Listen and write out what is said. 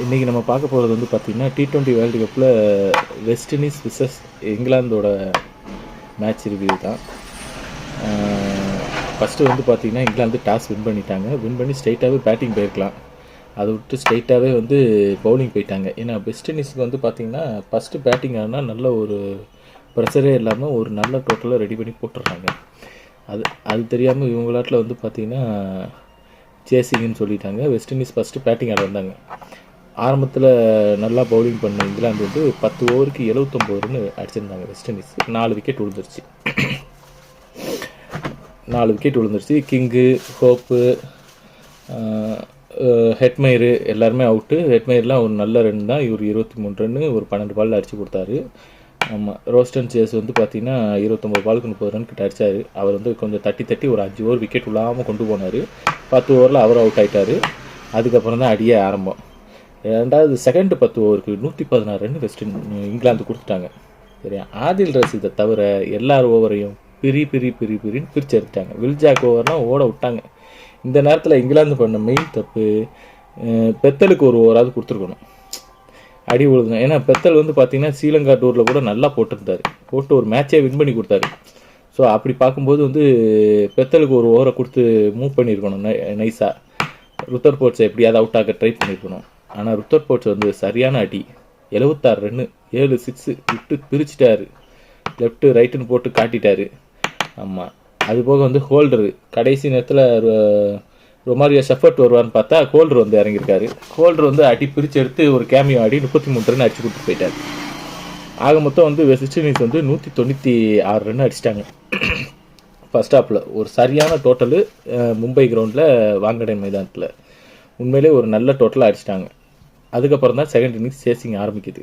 இன்றைக்கி நம்ம பார்க்க போகிறது வந்து பார்த்திங்கன்னா T20 வேர்ல்டு கப்பில் வெஸ்ட் இண்டீஸ் விசஸ் இங்கிலாந்தோட மேட்ச் ரிவ்யூ தான். ஃபஸ்ட்டு வந்து பார்த்திங்கன்னா இங்கிலாந்து டாஸ் வின் பண்ணிட்டாங்க. வின் பண்ணி ஸ்ட்ரைட்டாகவே பேட்டிங் போயிருக்கலாம். அதை விட்டு ஸ்ட்ரைட்டாகவே வந்து பவுலிங் போயிட்டாங்க. ஏன்னா வெஸ்ட் இண்டீஸுக்கு வந்து பார்த்திங்கன்னா ஃபஸ்ட்டு பேட்டிங் ஆனால் நல்ல ஒரு ப்ரெஷரே இல்லாமல் ஒரு நல்ல டோட்டலாக ரெடி பண்ணி போட்டுடுறாங்க. அது தெரியாமல் இவங்களாட்டில் வந்து பார்த்திங்கன்னா சேசிங்னு சொல்லிட்டாங்க. வெஸ்ட் இண்டீஸ் ஃபஸ்ட்டு பேட்டிங் ஆட வந்தாங்க. ஆரம்பத்தில் நல்லா பவுலிங் பண்ண இங்கிலாந்து வந்து 10 ஓவருக்கு 79 ரன் அடிச்சிருந்தாங்க. வெஸ்ட் இண்டீஸ் 4 விக்கெட் விழுந்துருச்சு. கிங்கு, ஹோப்பு, ஹெட்மயரு எல்லாருமே அவுட்டு. ஹெட்மயர்லாம் ஒரு நல்ல ரன் தான். இவர் 23 ரன்னு ஒரு 12 பாலில் அடித்து கொடுத்தாரு. ஆமாம், ரோஸ்டன் சேஸ் வந்து பார்த்திங்கன்னா 29 பாலுக்கு 30 ரன் கிட்ட அடித்தார். அவர் வந்து கொஞ்சம் தட்டி ஒரு 5 ஓவர் விக்கெட் விழாமல் கொண்டு போனார். 10 ஓவரில் அவர் அவுட் ஆகிட்டார். அதுக்கப்புறம் தான் அடியே ஆரம்பம். ரெண்டாவது செகண்ட் 10 ஓவருக்கு 116 ரன் இங்கிலாந்து கொடுத்துட்டாங்க. சரியா, ஆதில் ரசீதை தவிர எல்லார் ஓவரையும் பிரின்னு பிரித்து எடுத்துட்டாங்க. வில்ஜாக் ஓவர்லாம் ஓட விட்டாங்க. இந்த நேரத்தில் இங்கிலாந்து பண்ண மெயின் தப்பு, பெத்தலுக்கு ஒரு ஓவராவது கொடுத்துருக்கணும். அடி விழுதுங்க. ஏன்னா பெத்தல் வந்து பார்த்திங்கன்னா ஸ்ரீலங்கா டூரில் கூட நல்லா போட்டு ஒரு மேட்சே வின் பண்ணி கொடுத்தாரு. ஸோ அப்படி பார்க்கும்போது வந்து பெத்தலுக்கு ஒரு ஓவரை கொடுத்து மூவ் பண்ணியிருக்கணும் நைஸாக. ருத்தர் போர்ட்ஸை எப்படியாவது அவுட் ஆக ட்ரை பண்ணியிருக்கணும். ஆனால் ருத்தர் போர்ட்ஸ் வந்து சரியான அடி, 76 ரன்னு, 7 6 விட்டு பிரிச்சிட்டாரு. லெஃப்ட்டு ரைட்டுன்னு போட்டு காட்டிட்டாரு. ஆமாம், அதுபோக வந்து ஹோல்டரு கடைசி நேரத்தில் ரொமாரியோ ஷெஃபர்ட் வருவார்னு பார்த்தா ஹோல்டர் வந்து இறங்கியிருக்காரு. ஹோல்டர் வந்து அடி பிரித்து எடுத்து ஒரு கேமியோ ஆடி 33 ரன் அடிச்சு கொடுத்து போயிட்டார். ஆக மொத்தம் வந்து வெஸ்ட் இண்டீஸ் வந்து 196 ரன் அடிச்சிட்டாங்க ஃபர்ஸ்ட் ஹாஃபில். ஒரு சரியான டோட்டலு மும்பை கிரவுண்டில் வாங்கடை மைதானத்தில். உண்மையிலே ஒரு நல்ல டோட்டலாக அடிச்சிட்டாங்க. அதுக்கப்புறம் தான் செகண்ட் இன்னிங்ஸ் சேசிங் ஆரம்பிக்குது.